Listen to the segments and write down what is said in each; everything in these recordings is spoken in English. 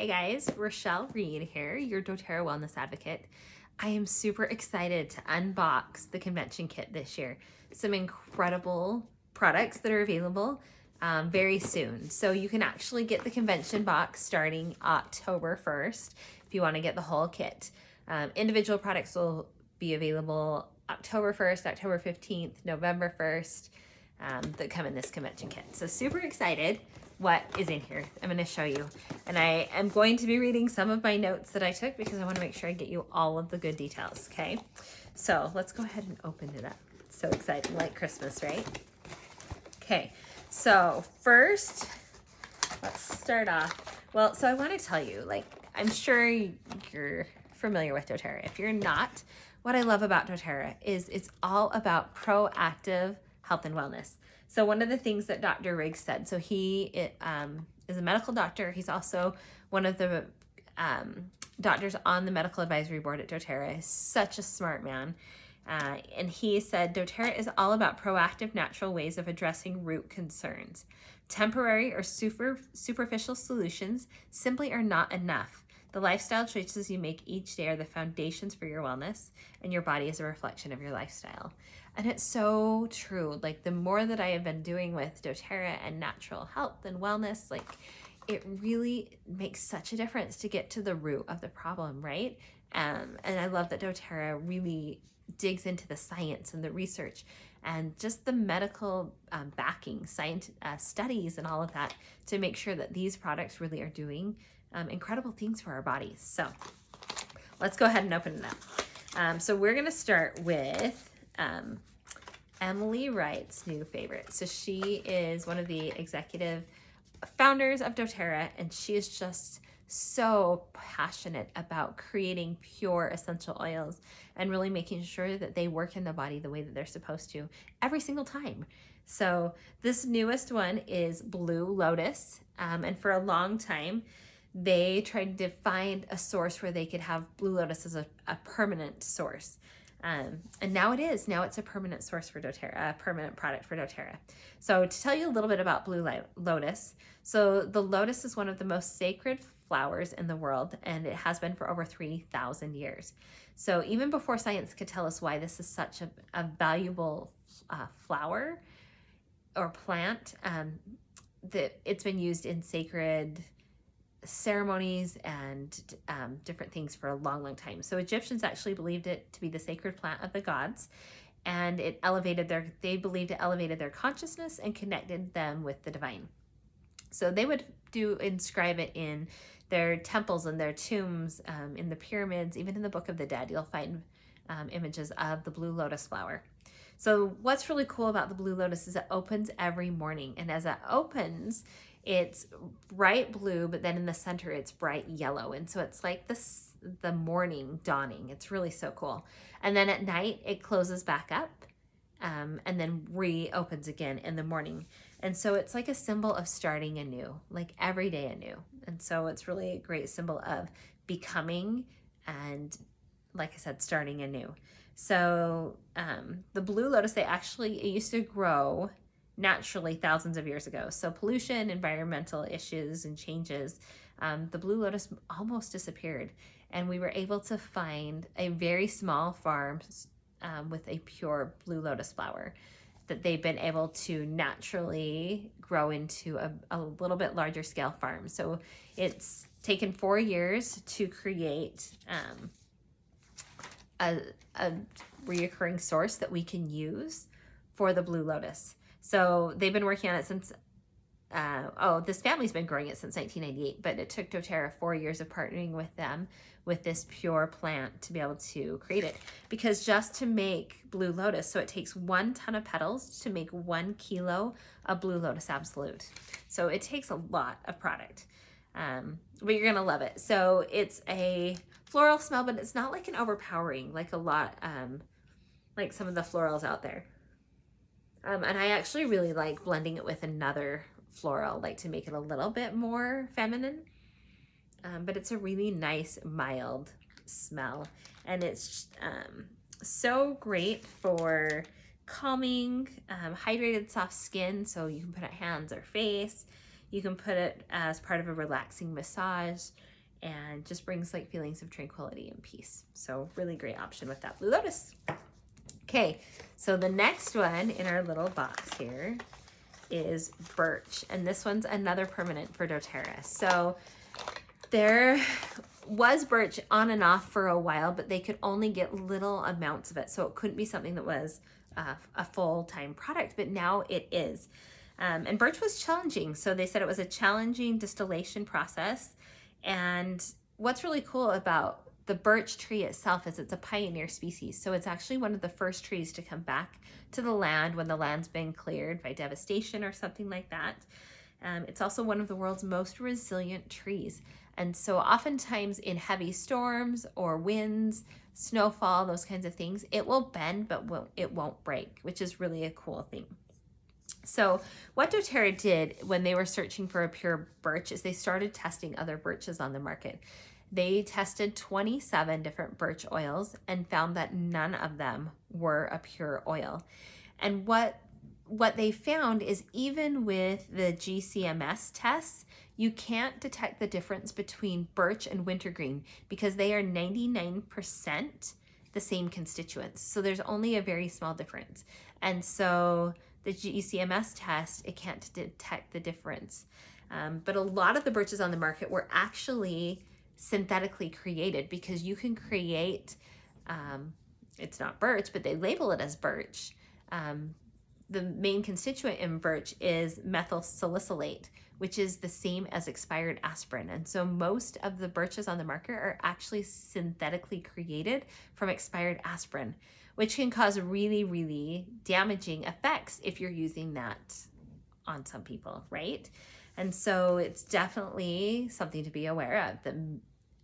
Hey guys, Rochelle Reed here, your doTERRA wellness advocate. I am super excited to unbox the convention kit this year. Some incredible products that are available very soon. So you can actually get the convention box starting October 1st if you want to get the whole kit. Individual products will be available October 1st, October 15th, November 1st that come in this convention kit. So super excited what is in here. I'm going to show you. And I am going to be reading some of my notes that I took because I want to make sure I get you all of the good details, okay? So let's go ahead and open it up. It's so exciting, like Christmas, right? Okay, so first, let's start off. Well, so I want to tell you, like, I'm sure you're familiar with doTERRA. If you're not, what I love about doTERRA is it's all about proactive health and wellness. So one of the things that Dr. Riggs said, so he is a medical doctor. He's also one of the doctors on the medical advisory board at doTERRA. He's such a smart man. And he said, doTERRA is all about proactive natural ways of addressing root concerns. Temporary or superficial solutions simply are not enough. The lifestyle choices you make each day are the foundations for your wellness, and your body is a reflection of your lifestyle. And it's so true. Like, the more that I have been doing with doTERRA and natural health and wellness, like, it really makes such a difference to get to the root of the problem, right? And I love that doTERRA really digs into the science and the research and just the medical backing, studies and all of that to make sure that these products really are doing incredible things for our bodies. So let's go ahead and open it up. So we're going to start with Emily Wright's new favorite. So she is one of the executive founders of doTERRA, and she is just so passionate about creating pure essential oils and really making sure that they work in the body the way that they're supposed to every single time. So this newest one is Blue Lotus, and for a long time they tried to find a source where they could have Blue Lotus as a permanent source. And now it's a permanent source for doTERRA, a permanent product for doTERRA. So to tell you a little bit about Blue Lotus, so the lotus is one of the most sacred flowers in the world, and it has been for over 3,000 years. So even before science could tell us why this is such a valuable flower or plant, that it's been used in sacred ceremonies and different things for a long, long time. So Egyptians actually believed it to be the sacred plant of the gods, and they believed it elevated their consciousness and connected them with the divine. So they would inscribe it in their temples and their tombs, in the pyramids, even in the Book of the Dead, you'll find images of the blue lotus flower. So what's really cool about the blue lotus is it opens every morning, and as it opens, it's bright blue, but then in the center it's bright yellow, and so it's like the morning dawning. It's really so cool. And then at night it closes back up, and then reopens again in the morning. And so it's like a symbol of starting anew, like every day anew. And so it's really a great symbol of becoming and, like I said, starting anew. So the blue lotus, it used to grow naturally thousands of years ago. So pollution, environmental issues and changes, the blue lotus almost disappeared. And we were able to find a very small farm with a pure blue lotus flower that they've been able to naturally grow into a little bit larger scale farm. So it's taken 4 years to create a reoccurring source that we can use for the blue lotus. So they've been working on it since, this family's been growing it since 1998, but it took doTERRA 4 years of partnering with them with this pure plant to be able to create it. Because just to make blue lotus, so it takes 1 ton of petals to make 1 kilo of blue lotus absolute. So it takes a lot of product, but you're gonna love it. So it's a floral smell, but it's not like an overpowering, like like some of the florals out there. And I actually really like blending it with another floral, like to make it a little bit more feminine. But it's a really nice, mild smell. And it's so great for calming, hydrated, soft skin. So you can put it hands or face. You can put it as part of a relaxing massage. and just brings like feelings of tranquility and peace. So really great option with that Blue Lotus. Okay, so the next one in our little box here is birch, and this one's another permanent for doTERRA. So there was birch on and off for a while, but they could only get little amounts of it, so it couldn't be something that was a full-time product, but now it is. And birch was challenging, so they said it was a challenging distillation process. And what's really cool about the birch tree itself is it's a pioneer species, so it's actually one of the first trees to come back to the land when the land's been cleared by devastation or something like that. It's also one of the world's most resilient trees. And so oftentimes in heavy storms or winds, snowfall, those kinds of things, it will bend, but it won't break, which is really a cool thing. So what doTERRA did when they were searching for a pure birch is they started testing other birches on the market. They tested 27 different birch oils and found that none of them were a pure oil. And what they found is even with the GCMS tests, you can't detect the difference between birch and wintergreen because they are 99% the same constituents. So there's only a very small difference. And so the GCMS test, it can't detect the difference. But a lot of the birches on the market were actually synthetically created because you can create, it's not birch, but they label it as birch. The main constituent in birch is methyl salicylate, which is the same as expired aspirin. And so most of the birches on the market are actually synthetically created from expired aspirin, which can cause really, really damaging effects if you're using that on some people, right? And so it's definitely something to be aware of.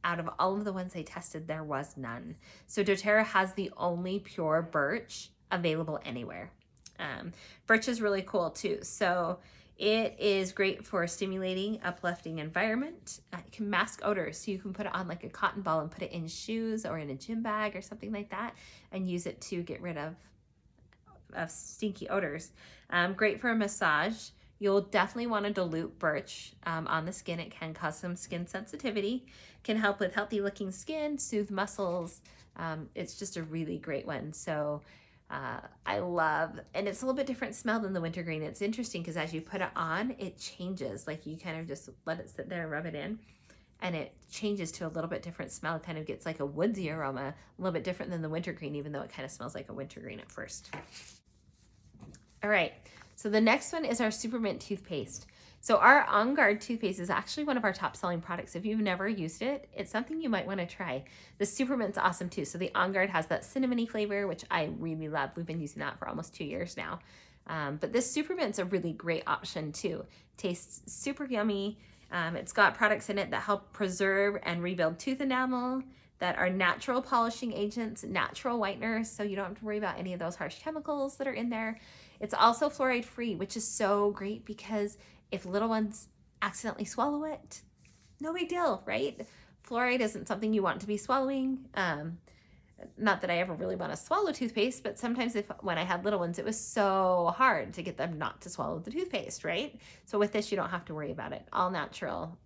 Out of all of the ones they tested, there was none. So doTERRA has the only pure birch available anywhere. Birch is really cool too. So it is great for stimulating, uplifting environment. It can mask odors, so you can put it on like a cotton ball and put it in shoes or in a gym bag or something like that and use it to get rid of stinky odors. Great for a massage. You'll definitely want to dilute birch on the skin. It can cause some skin sensitivity, can help with healthy looking skin, soothe muscles. It's just a really great one. So I love, and it's a little bit different smell than the wintergreen. It's interesting because as you put it on, it changes. Like you kind of just let it sit there and rub it in, and it changes to a little bit different smell. It kind of gets like a woodsy aroma, a little bit different than the wintergreen, even though it kind of smells like a wintergreen at first. All right, so the next one is our Super Mint toothpaste. So our On Guard toothpaste is actually one of our top selling products. If you've never used it, it's something you might want to try. The Super Mint's awesome too. So the On Guard has that cinnamony flavor, which I really love. We've been using that for almost 2 years now. But this Super Mint's a really great option too. Tastes super yummy. It's got products in it that help preserve and rebuild tooth enamel, that are natural polishing agents, natural whiteners, so you don't have to worry about any of those harsh chemicals that are in there. It's also fluoride free, which is so great because if little ones accidentally swallow it, no big deal, right? Fluoride isn't something you want to be swallowing. Not that I ever really want to swallow toothpaste, but sometimes when I had little ones, it was so hard to get them not to swallow the toothpaste, right? So with this, you don't have to worry about it. All natural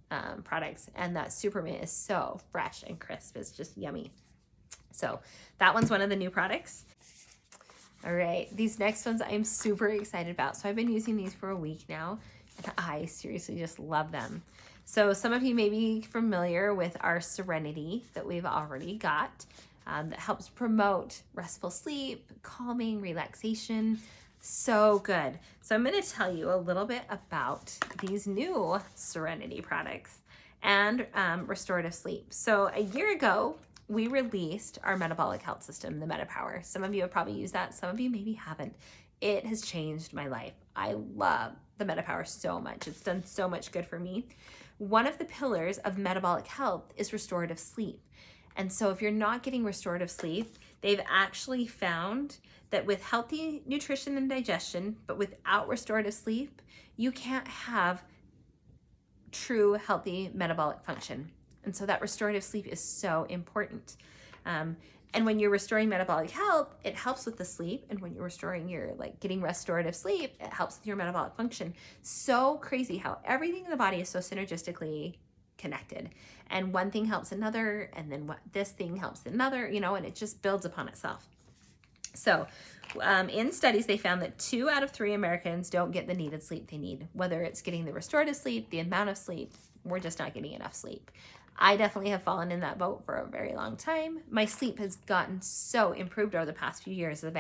products, and that Super Mint is so fresh and crisp. It's just yummy. So that one's one of the new products. All right, these next ones I'm super excited about. So I've been using these for a week now, and I seriously just love them. So some of you may be familiar with our Serenity that we've already got. That helps promote restful sleep, calming, relaxation. So good. So I'm going to tell you a little bit about these new Serenity products and restorative sleep. So a year ago, we released our metabolic health system, the MetaPower. Some of you have probably used that. Some of you maybe haven't. It has changed my life. I love the MetaPower so much. It's done so much good for me. One of the pillars of metabolic health is restorative sleep. And so if you're not getting restorative sleep, they've actually found that with healthy nutrition and digestion, but without restorative sleep, you can't have true healthy metabolic function. And so that restorative sleep is so important. And when you're restoring metabolic health, it helps with the sleep. And when you're restoring getting restorative sleep, it helps with your metabolic function. So crazy how everything in the body is so synergistically connected. And one thing helps another, and then this thing helps another, you know, and it just builds upon itself. So in studies, they found that 2 out of 3 Americans don't get the needed sleep they need, whether it's getting the restorative sleep, the amount of sleep, we're just not getting enough sleep. I definitely have fallen in that boat for a very long time. My sleep has gotten so improved over the past few years as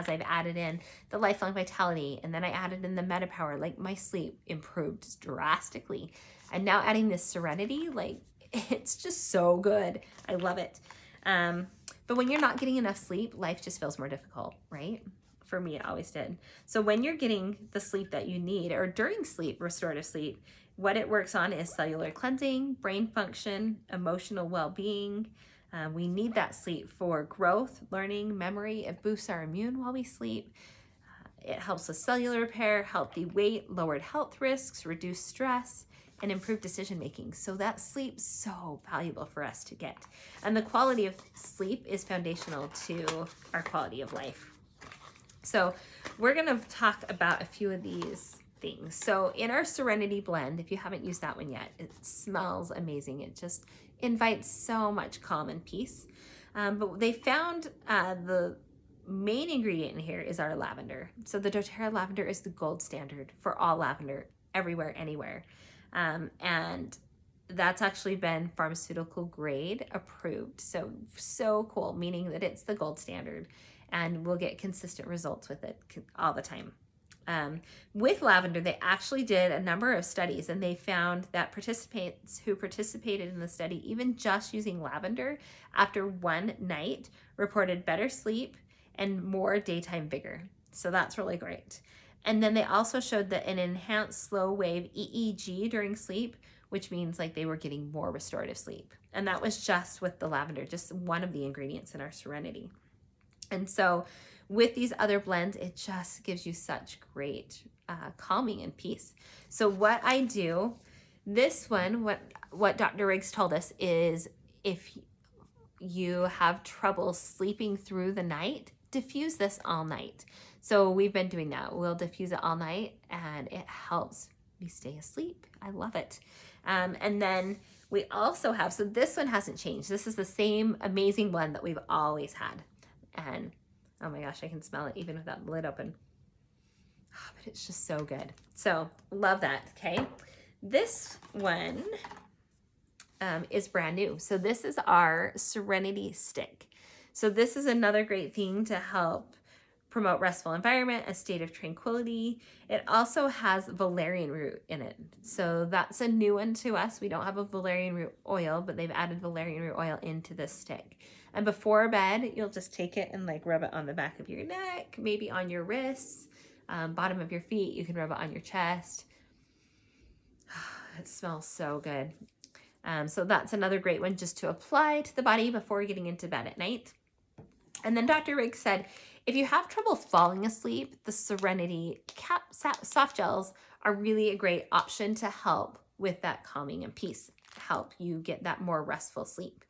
I've added in the lifelong vitality, and then I added in the MetaPower. Like, my sleep improved drastically. And now adding this serenity, like, it's just so good. I love it. But when you're not getting enough sleep, life just feels more difficult, right? For me, it always did. So when you're getting the sleep that you need, or during sleep, restorative sleep, what it works on is cellular cleansing, brain function, emotional well-being. We need that sleep for growth, learning, memory. It boosts our immune while we sleep. It helps with cellular repair, healthy weight, lowered health risks, reduced stress, and improved decision making. So that sleep's so valuable for us to get. And the quality of sleep is foundational to our quality of life. So we're gonna talk about a few of these things. So in our Serenity blend, if you haven't used that one yet, it smells amazing. It just invites so much calm and peace. But they found the main ingredient in here is our lavender. So the doTERRA lavender is the gold standard for all lavender, everywhere, anywhere. And that's actually been pharmaceutical grade approved. So cool, meaning that it's the gold standard, and we'll get consistent results with it all the time. With lavender, they actually did a number of studies, and they found that participants who participated in the study, even just using lavender after one night, reported better sleep and more daytime vigor. So that's really great. And then they also showed that an enhanced slow wave EEG during sleep, which means like they were getting more restorative sleep. And that was just with the lavender, just one of the ingredients in our Serenity. And so with these other blends, it just gives you such great calming and peace. So what I do, this one, what Dr. Riggs told us is, if you have trouble sleeping through the night, diffuse this all night. So we've been doing that. We'll diffuse it all night, and it helps me stay asleep. I love it. And then we also have, so this one hasn't changed. This is the same amazing blend that we've always had. And oh my gosh, I can smell it even with that lid open. Oh, but it's just so good. So love that, okay? This one is brand new. So this is our Serenity Stick. So this is another great thing to help promote restful environment, a state of tranquility. It also has valerian root in it. So that's a new one to us. We don't have a valerian root oil, but they've added valerian root oil into this stick. And before bed, you'll just take it and like rub it on the back of your neck, maybe on your wrists, bottom of your feet. You can rub it on your chest. It smells so good. So that's another great one just to apply to the body before getting into bed at night. And then Dr. Riggs said, if you have trouble falling asleep, the Serenity soft gels are really a great option to help with that calming and peace, help you get that more restful sleep.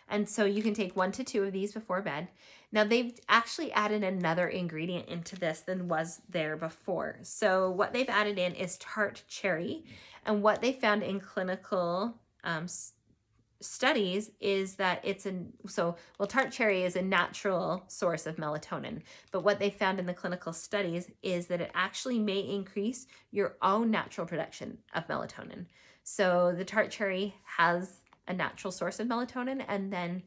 And so you can take 1 to 2 of these before bed. Now they've actually added another ingredient into this than was there before. So what they've added in is tart cherry. And what they found in clinical studies is that tart cherry is a natural source of melatonin, but what they found in the clinical studies is that it actually may increase your own natural production of melatonin. So the tart cherry has a natural source of melatonin, and then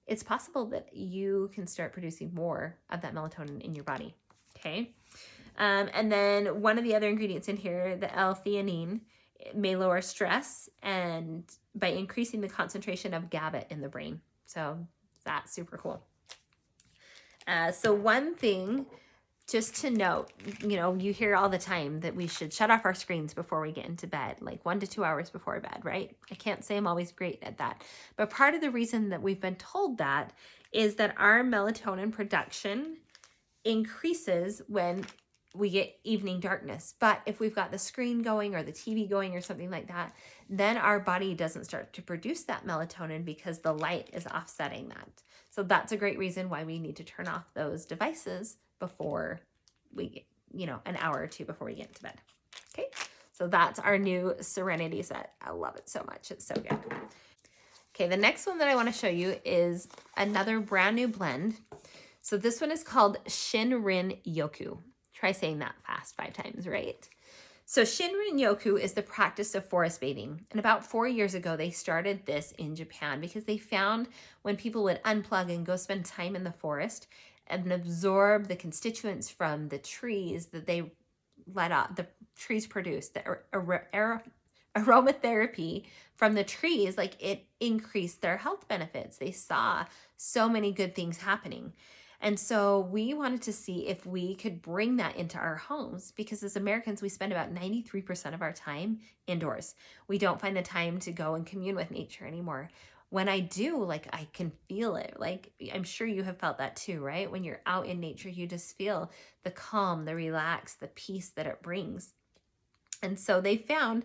it's possible that you can start producing more of that melatonin in your body, okay? And then one of the other ingredients in here, the L-theanine, may lower stress and by increasing the concentration of GABA in the brain. So that's super cool. So one thing just to note, you hear all the time that we should shut off our screens before we get into bed, like 1 to 2 hours before bed, right? I can't say I'm always great at that. But part of the reason that we've been told that is that our melatonin production increases when we get evening darkness. But if we've got the screen going or the TV going or something like that, then our body doesn't start to produce that melatonin because the light is offsetting that. So that's a great reason why we need to turn off those devices before we get, an hour or two before we get into bed. Okay, So that's our new Serenity set. I love it so much. It's so good. Okay, the next one that I want to show you is another brand new blend. So this one is called Shinrin Yoku. Try saying that fast 5 times, right? So Shinrin Yoku is the practice of forest bathing. And about 4 years ago, they started this in Japan because they found when people would unplug and go spend time in the forest and absorb the constituents from the trees that they let out, the trees produce, the aromatherapy from the trees, like it increased their health benefits. They saw so many good things happening. And so we wanted to see if we could bring that into our homes, because as Americans, we spend about 93% of our time indoors. We don't find the time to go and commune with nature anymore. When I do, like, I can feel it. Like, I'm sure you have felt that too, right? When you're out in nature, you just feel the calm, the relax, the peace that it brings. And so they thought,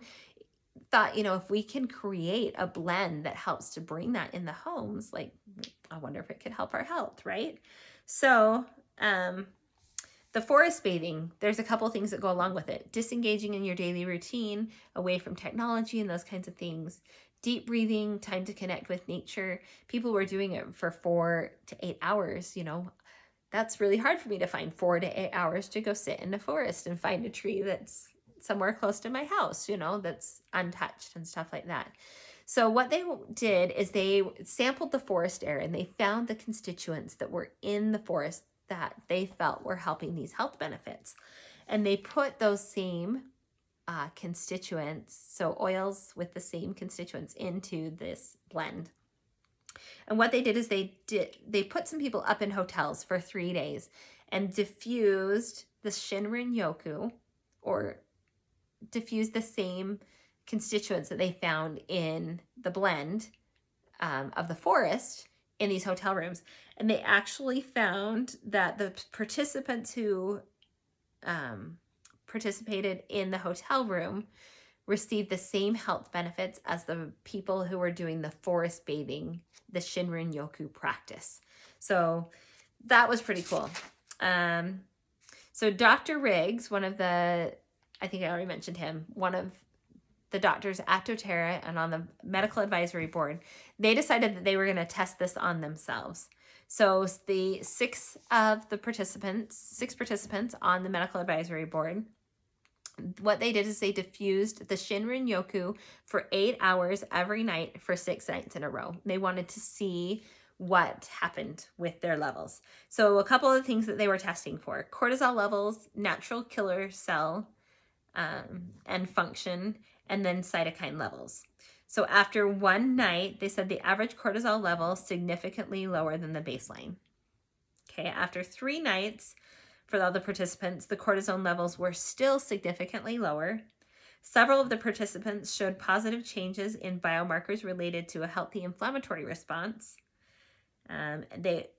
if we can create a blend that helps to bring that in the homes, like, I wonder if it could help our health, right? So the forest bathing, there's a couple things that go along with it. Disengaging in your daily routine, away from technology and those kinds of things. Deep breathing, time to connect with nature. People were doing it for 4 to 8 hours, That's really hard for me to find 4 to 8 hours to go sit in the forest and find a tree that's somewhere close to my house, that's untouched and stuff like that. So what they did is they sampled the forest air and they found the constituents that were in the forest that they felt were helping these health benefits. And they put those same constituents, so oils with the same constituents, into this blend. And what they did is they put some people up in hotels for 3 days and diffused the Shinrin Yoku, or diffused the same constituents that they found in the blend of the forest in these hotel rooms. And they actually found that the participants who participated in the hotel room received the same health benefits as the people who were doing the forest bathing, the Shinrin Yoku practice. So that was pretty cool. So Dr. Riggs, I think I already mentioned him, one of the doctors at doTERRA and on the medical advisory board, they decided that they were going to test this on themselves. So the 6 participants on the medical advisory board, what they did is they diffused the Shinrin Yoku for 8 hours every night for 6 nights in a row. They wanted to see what happened with their levels. So a couple of the things that they were testing for: cortisol levels, natural killer cell and function, and then cytokine levels. So after 1 night, they said the average cortisol level significantly lower than the baseline. Okay, after 3 nights, for all the participants, the cortisone levels were still significantly lower. Several of the participants showed positive changes in biomarkers related to a healthy inflammatory response.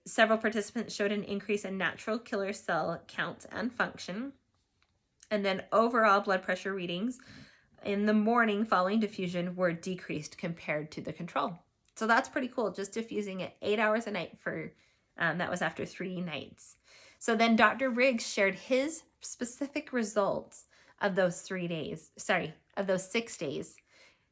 Several participants showed an increase in natural killer cell counts and function. And then overall blood pressure readings in the morning following diffusion were decreased compared to the control. So that's pretty cool, just diffusing it 8 hours a night for, that was after 3 nights. So then Dr. Riggs shared his specific results of those 6 days.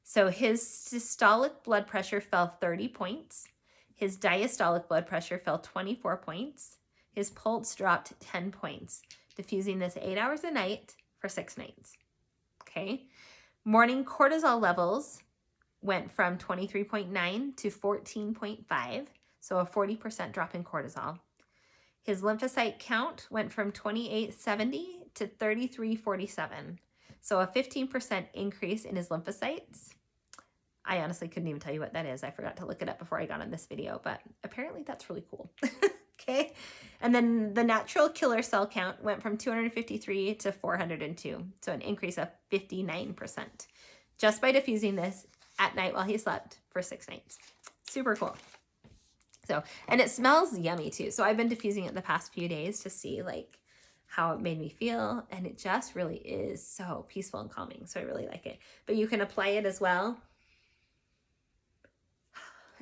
So his systolic blood pressure fell 30 points. His diastolic blood pressure fell 24 points. His pulse dropped 10 points, diffusing this 8 hours a night for 6 nights. Okay. Morning cortisol levels went from 23.9 to 14.5, so a 40% drop in cortisol. His lymphocyte count went from 2870 to 3347, so a 15% increase in his lymphocytes. I honestly couldn't even tell you what that is. I forgot to look it up before I got on this video, but apparently that's really cool. Okay. And then the natural killer cell count went from 253 to 402. So an increase of 59% just by diffusing this at night while he slept for 6 nights. Super cool. So, and it smells yummy too. So I've been diffusing it the past few days to see like how it made me feel. And it just really is so peaceful and calming. So I really like it, but you can apply it as well.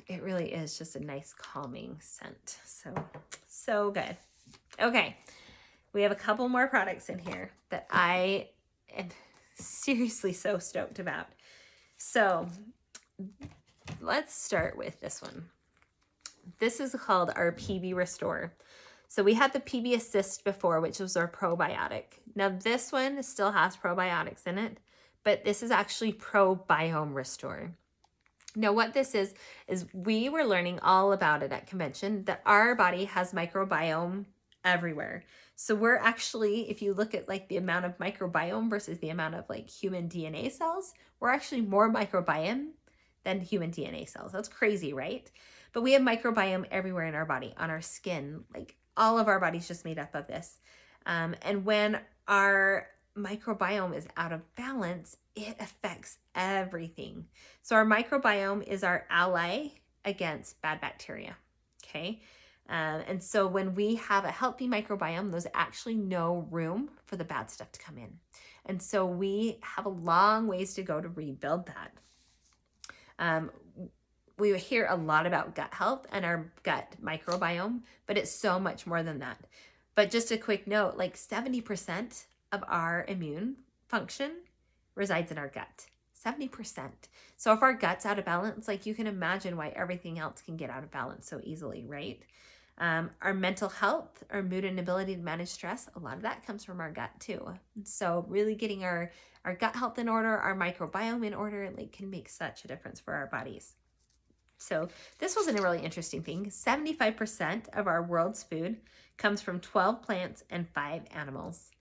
It really is just a nice calming scent. So good. Okay. We have a couple more products in here that I am seriously so stoked about. So let's start with this one. This is called our PB Restore. So we had the PB Assist before, which was our probiotic. Now this one still has probiotics in it, but this is actually Probiome Restore. Now what this is we were learning all about it at convention, that our body has microbiome everywhere. So we're actually, if you look at like the amount of microbiome versus the amount of like human DNA cells, we're actually more microbiome than human DNA cells. That's crazy, right? But we have microbiome everywhere in our body, on our skin, like all of our body's just made up of this. And when our microbiome is out of balance, it affects everything. So our microbiome is our ally against bad bacteria, okay? And so when we have a healthy microbiome, there's actually no room for the bad stuff to come in. And so we have a long ways to go to rebuild that. We hear a lot about gut health and our gut microbiome, but it's so much more than that. But just a quick note, like 70% of our immune function resides in our gut. 70%. So if our gut's out of balance, like you can imagine why everything else can get out of balance so easily, right? Our mental health, our mood and ability to manage stress, a lot of that comes from our gut too. So really getting our gut health in order, our microbiome in order, like can make such a difference for our bodies. So this was a really interesting thing. 75% of our world's food comes from 12 plants and 5 animals.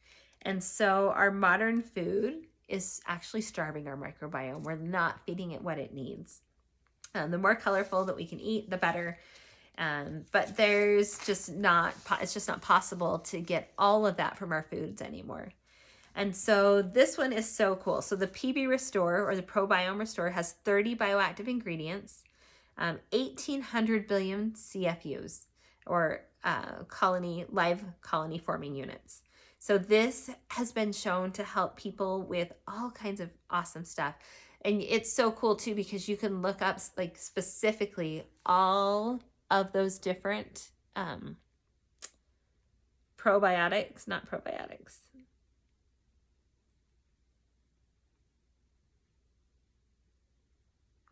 And so our modern food is actually starving our microbiome. We're not feeding it what it needs. The more colorful that we can eat, the better. But there's just not, it's just not possible to get all of that from our foods anymore. And so this one is so cool. So the PB Restore, or the Probiome Restore, has 30 bioactive ingredients, 1,800 billion CFUs, or live colony forming units. So this has been shown to help people with all kinds of awesome stuff. And it's so cool too, because you can look up like specifically all of those different probiotics, not probiotics.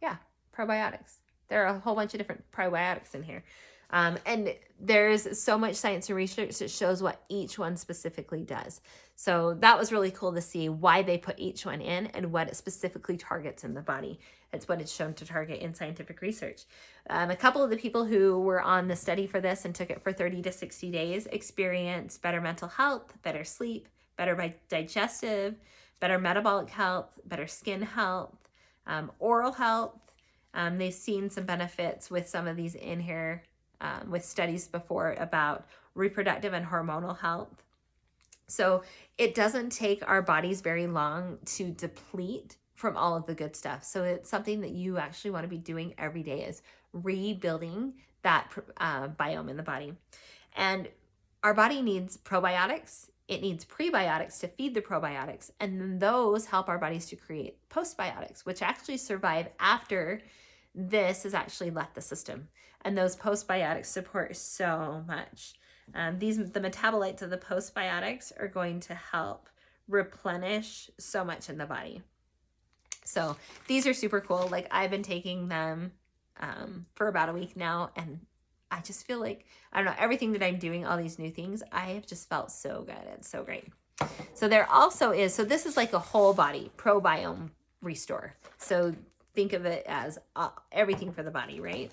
Yeah, probiotics. There are a whole bunch of different probiotics in here. And there's so much science and research that shows what each one specifically does. So that was really cool to see why they put each one in and what it specifically targets in the body. It's what it's shown to target in scientific research. A couple of the people who were on the study for this and took it for 30 to 60 days experienced better mental health, better sleep, better digestive, better metabolic health, better skin health, oral health. They've seen some benefits with some of these in here with studies before about reproductive and hormonal health. So it doesn't take our bodies very long to deplete from all of the good stuff. So it's something that you actually want to be doing every day, is rebuilding that biome in the body. And our body needs probiotics. It needs prebiotics to feed the probiotics. And then those help our bodies to create postbiotics, which actually survive after this has actually left the system. And those postbiotics support so much. The metabolites of the postbiotics are going to help replenish so much in the body. So these are super cool. Like I've been taking them for about a week now, and I just feel like, I don't know, everything that I'm doing, all these new things, I have just felt so good. It's so great. So there also is, so this is like a whole body Probiome Restore. So think of it as everything for the body, right?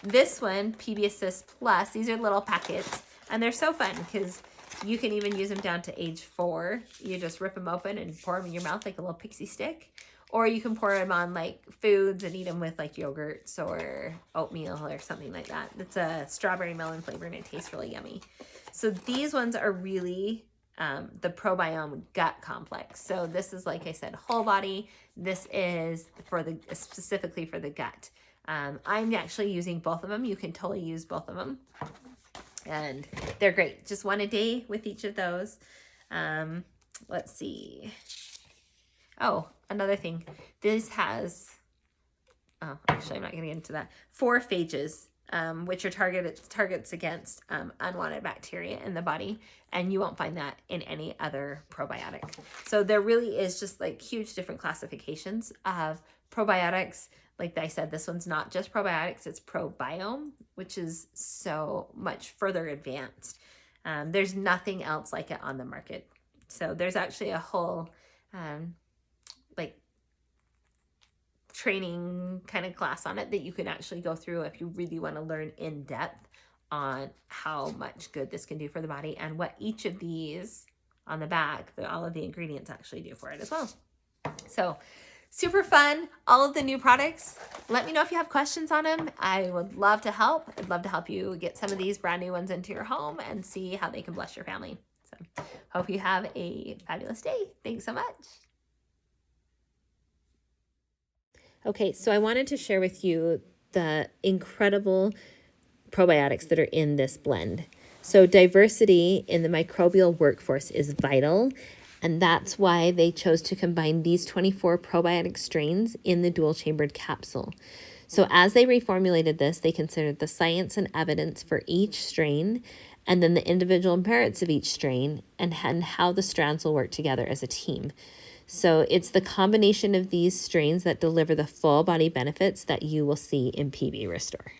This one, PB Assist Plus, these are little packets, and they're so fun because you can even use them down to age 4. You just rip them open and pour them in your mouth like a little pixie stick. Or you can pour them on like foods and eat them with like yogurts or oatmeal or something like that. It's a strawberry melon flavor and it tastes really yummy. So these ones are really the Probiome Gut Complex. So this is, like I said, whole body. This is specifically for the gut. I'm actually using both of them. You can totally use both of them. And they're great. Just one a day with each of those. Let's see. Oh, another thing. This has, oh, actually, I'm not going to get into that. 4 phages. which are targets against unwanted bacteria in the body, and you won't find that in any other probiotic. So there really is just like huge different classifications of probiotics. Like I said, this one's not just probiotics, it's probiome, which is so much further advanced. There's nothing else like it on the market. So there's actually a whole like training kind of class on it that you can actually go through if you really want to learn in depth on how much good this can do for the body and what each of these on the back, all of the ingredients actually do for it as well. So super fun, all of the new products. Let me know if you have questions on them. I would love to help. I'd love to help you get some of these brand new ones into your home and see how they can bless your family. So hope you have a fabulous day. Thanks so much. Okay, so I wanted to share with you the incredible probiotics that are in this blend. So diversity in the microbial workforce is vital, and that's why they chose to combine these 24 probiotic strains in the dual-chambered capsule. So as they reformulated this, they considered the science and evidence for each strain, and then the individual merits of each strain, and how the strands will work together as a team. So it's the combination of these strains that deliver the full body benefits that you will see in PB Restore.